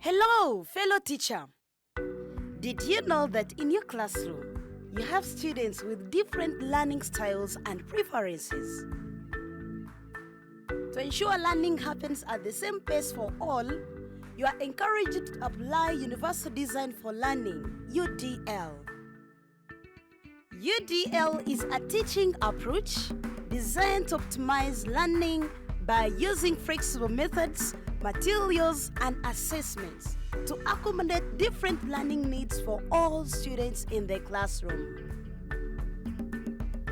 Hello, fellow teacher. Did you know that in your classroom, you have students with different learning styles and preferences? To ensure learning happens at the same pace for all, you are encouraged to apply Universal Design for Learning, UDL. UDL is a teaching approach designed to optimize learning by using flexible methods, materials, and assessments to accommodate different learning needs for all students in the classroom.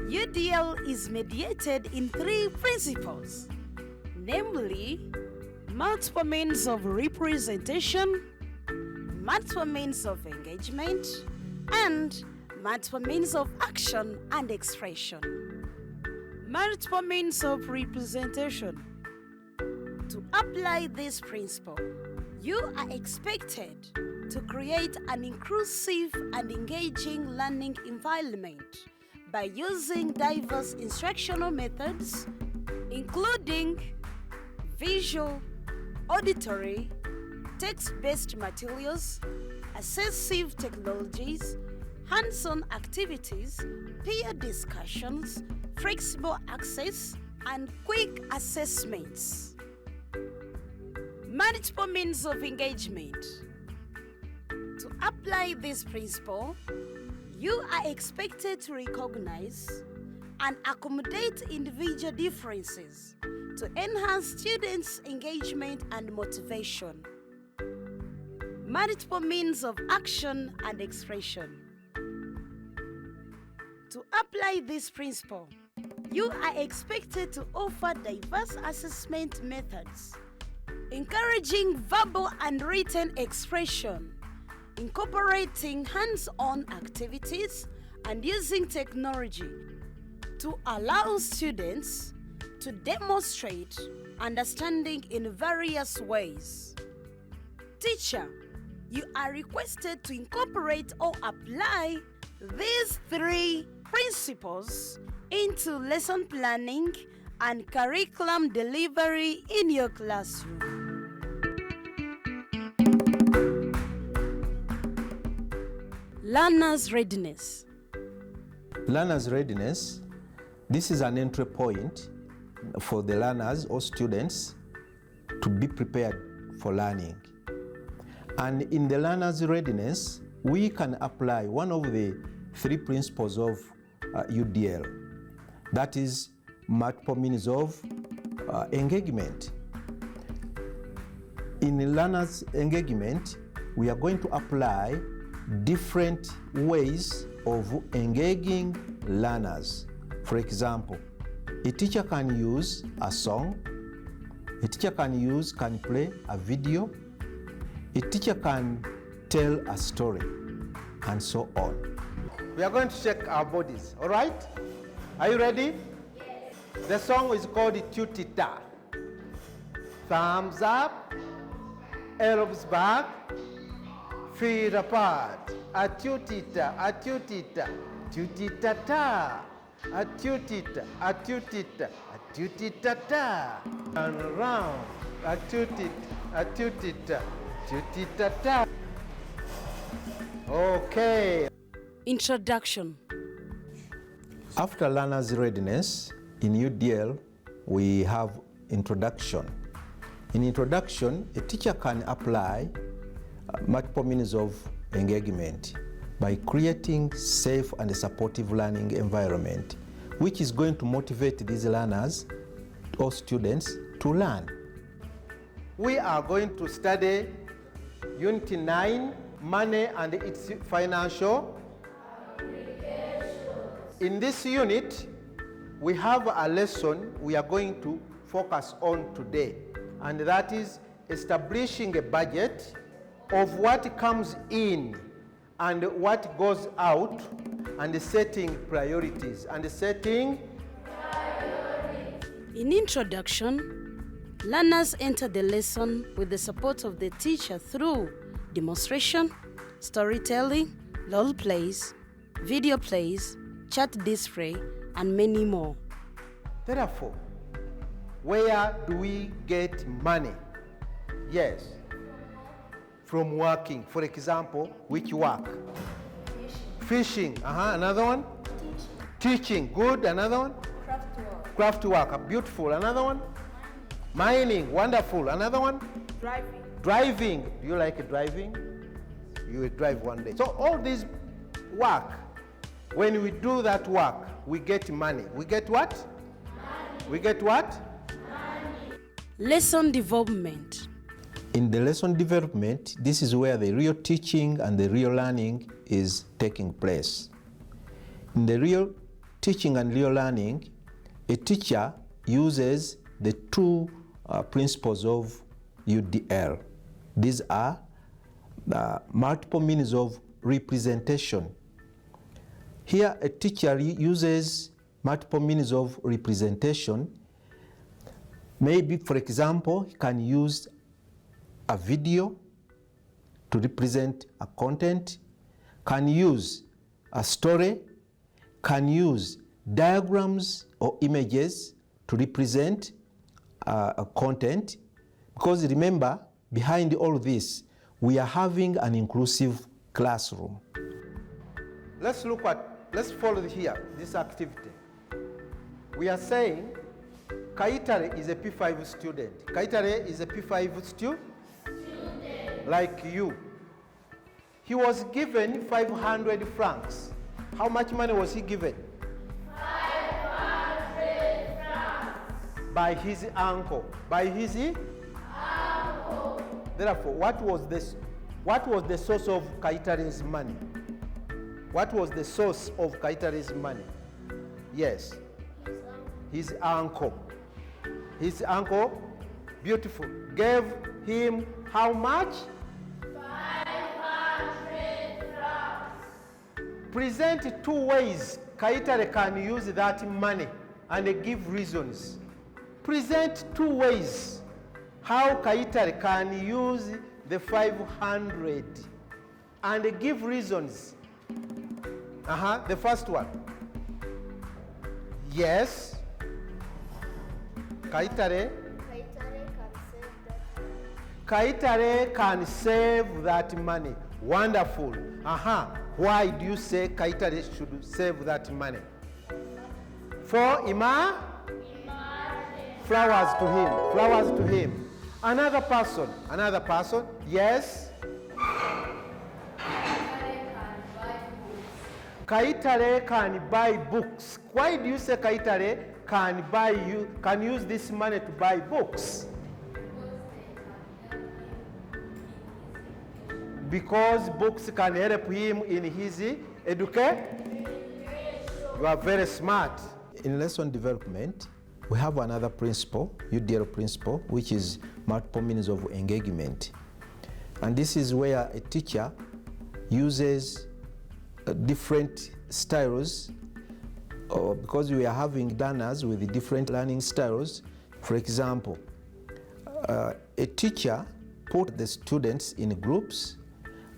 UDL is mediated in 3 principles, namely multiple means of representation, multiple means of engagement, and multiple means of action and expression. Multiple means of representation. To apply this principle, you are expected to create an inclusive and engaging learning environment by using diverse instructional methods, including visual, auditory, text-based materials, assessive technologies, hands-on activities, peer discussions, flexible access, and quick assessments. Multiple means of engagement. To apply this principle, you are expected to recognize and accommodate individual differences to enhance students' engagement and motivation. Multiple means of action and expression. To apply this principle, you are expected to offer diverse assessment methods, encouraging verbal and written expression, incorporating hands-on activities, and using technology to allow students to demonstrate understanding in various ways. Teacher, you are requested to incorporate or apply these 3 principles into lesson planning and curriculum delivery in your classroom. Learner's readiness. Learner's readiness, this is an entry point for the learners or students to be prepared for learning. And in the learner's readiness, we can apply one of the 3 principles of UDL. That is multiple means of engagement. In learner's engagement, we are going to apply different ways of engaging learners. For example, a teacher can use a song, a teacher can play a video, a teacher can tell a story, and so on. We are going to shake our bodies, all right? Are you ready? Yes. The song is called Tutita. Thumbs up, elbows back, feet apart. A tutita, a tutita, tutita-ta. A tutita, a tutita, a tutita-ta. Turn around, a tutita, tutita-ta. Okay. Introduction. After learner's readiness, in UDL, we have introduction. In introduction, a teacher can apply multiple means of engagement by creating safe and supportive learning environment, which is going to motivate these learners or students to learn. We are going to study Unit 9, Money and its Financial. In this unit, we have a lesson we are going to focus on today, and that is establishing a budget of what comes in and what goes out, and setting priorities. In introduction, learners enter the lesson with the support of the teacher through demonstration, storytelling, role plays, video plays, chat display, and many more. Therefore, where do we get money? Yes, from working. For example, which work? Fishing. Another one? Teaching. Good. Another one? Craft work. Beautiful. Another one? Mining. Wonderful. Another one? Driving. Do you like driving? You will drive one day. So all these work, when we do that work, we get money. We get what? Money. We get what? Money. Lesson development. In the lesson development, this is where the real teaching and the real learning is taking place. In the real teaching and real learning, a teacher uses the two principles of UDL. These are the multiple means of representation. Here, a teacher uses multiple means of representation. Maybe, for example, he can use a video to represent a content, can use a story, can use diagrams or images to represent a content. Because remember, behind all this, we are having an inclusive classroom. Let's follow here, this activity. We are saying Kaitare is a P5 student. Kaitare is a P5 student. Like you. He was given 500 francs. How much money was he given? 500 francs. By his uncle. By his uncle. Therefore, what was the source of Kaitare's money? What was the source of Kaitare's money? Yes. His uncle. His uncle, beautiful, gave him how much? 500 francs. Present two ways Kaitare can use that money and give reasons. Present two ways how Kaitare can use the 500 and give reasons. The first one. Yes. Kaitare can save that money. Wonderful. Why do you say Kaitare should save that money? For flowers to him. Flowers to him. Another person. Yes. Kaitare can buy books. Why do you say Kaitare can use this money to buy books? Because books can help him in his education. You are very smart. In lesson development, we have another principle, UDL principle, which is multiple means of engagement. And this is where a teacher uses different styles, because we are having learners with different learning styles. For example, a teacher puts the students in groups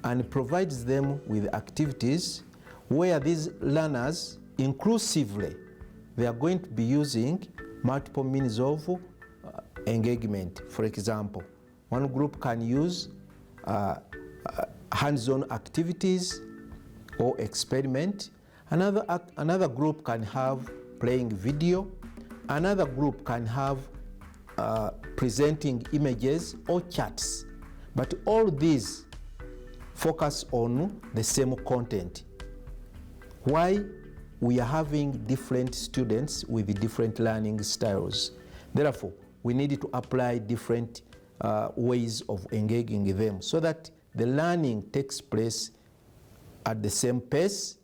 and provides them with activities where these learners inclusively, they are going to be using multiple means of engagement. For example, one group can use hands-on activities or experiment. Another group can have playing video. Another group can have presenting images or charts. But all these focus on the same content. Why? We are having different students with different learning styles. Therefore, we need to apply different ways of engaging them so that the learning takes place at the same pace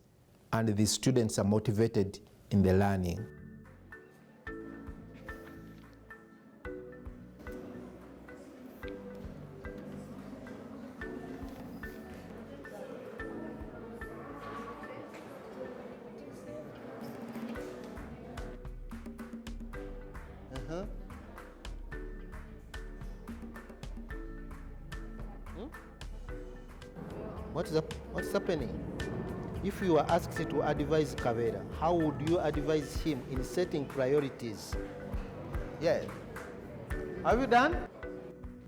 and the students are motivated in the learning. What's happening? If you are asked to advise Kavera, how would you advise him in setting priorities? Yeah. Have you done?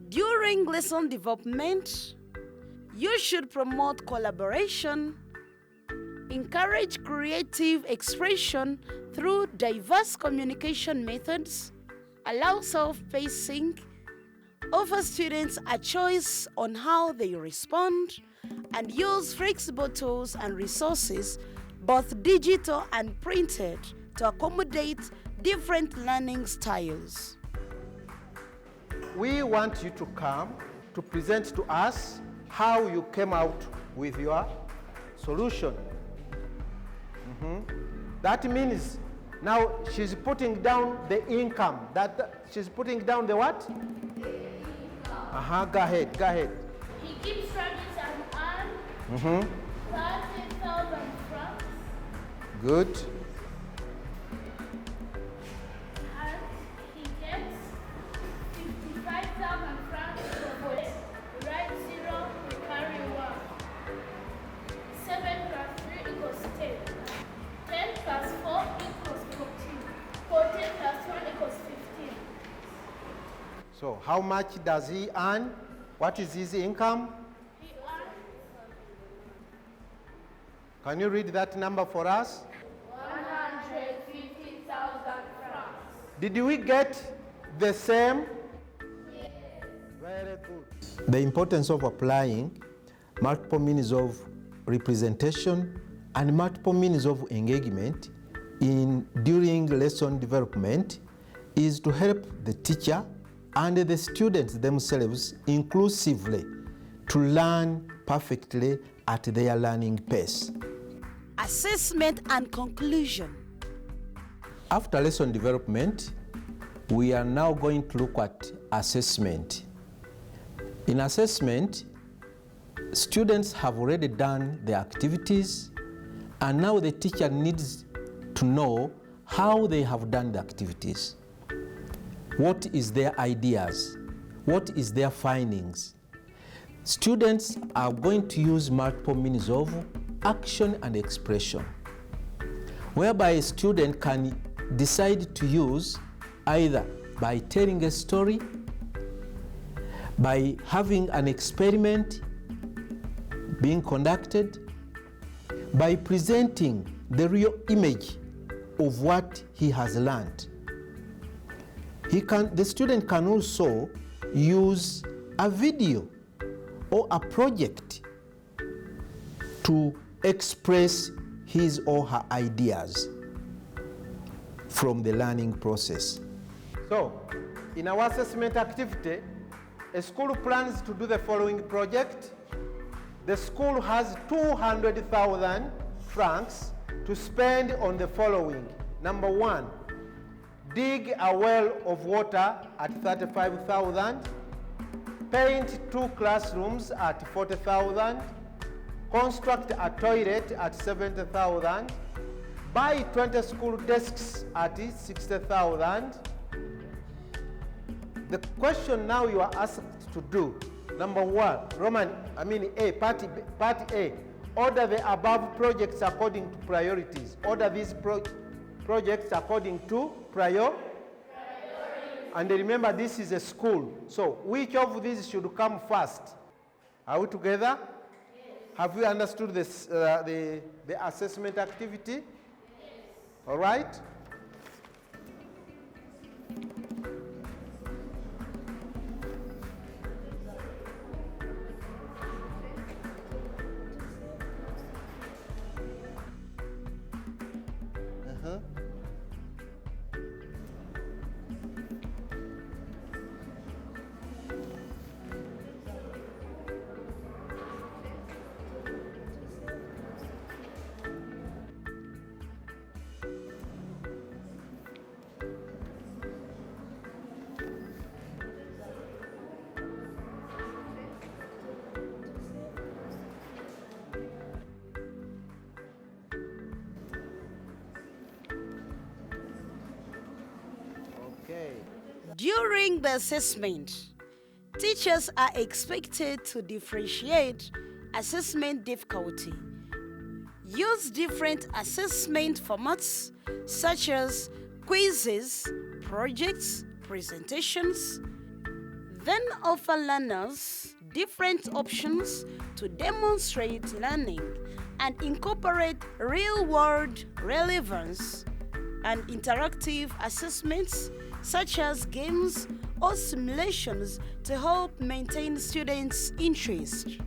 During lesson development, You should promote collaboration, encourage creative expression through diverse communication methods, allow self-pacing, offer students a choice on how they respond, and use flexible tools and resources, both digital and printed, to accommodate different learning styles. We want you to come to present to us how you came out with your solution. That means now she's putting down the income. She's putting down the what? Go ahead. He keeps studies and earns 30,000 francs. Good. And he gets 55,000 francs for it. Write 0, we carry 1. 7 plus 3 equals 10. 10 plus 4 equals 14. 14 plus 1 equals 15. So how much does he earn? What is his income? He earns Can you read that number for us? 150,000 francs. Did we get the same? Yes. Very good. The importance of applying multiple means of representation and multiple means of engagement during lesson development is to help the teacher and the students themselves inclusively to learn perfectly at their learning pace. Assessment and conclusion. After lesson development, we are now going to look at assessment. In assessment, students have already done their activities, and now the teacher needs to know how they have done the activities. What is their ideas? What is their findings? Students are going to use multiple means of action and expression, whereby a student can decide to use either by telling a story, by having an experiment being conducted, by presenting the real image of what he has learned. The student can also use a video or a project to express his or her ideas from the learning process. So, in our assessment activity, a school plans to do the following project. The school has 200,000 francs to spend on the following. Number 1, dig a well of water at 35,000, paint 2 classrooms at 40,000, construct a toilet at 70,000, buy 20 school desks at 60,000. The question now you are asked to do, number 1, part A, order the above projects according to priorities. Order these projects according to priorities. And remember, this is a school. So which of these should come first? Are we together? Yes. Have you understood this, the assessment activity? Yes. All right? During the assessment, teachers are expected to differentiate assessment difficulty. Use different assessment formats such as quizzes, projects, presentations. then offer learners different options to demonstrate learning and incorporate real-world relevance and interactive assessments such as games or simulations to help maintain students' interest.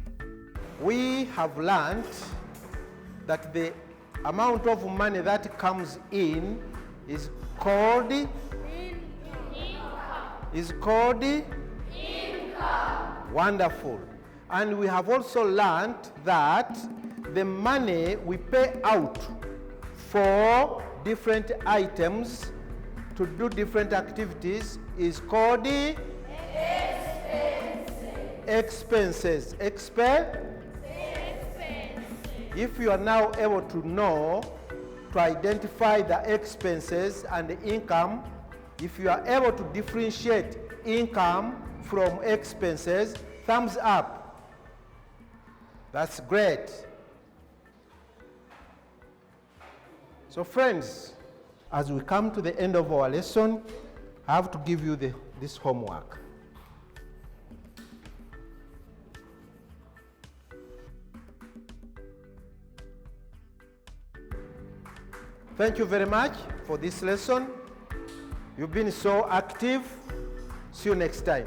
We have learned that the amount of money that comes in is called income. Wonderful. And we have also learned that the money we pay out for different items to do different activities is called expenses. If you are now able to know, to identify the expenses and the income, if you are able to differentiate income from expenses, thumbs up. That's great. So friends, as we come to the end of our lesson, I have to give you this homework. Thank you very much for this lesson. You've been so active. See you next time.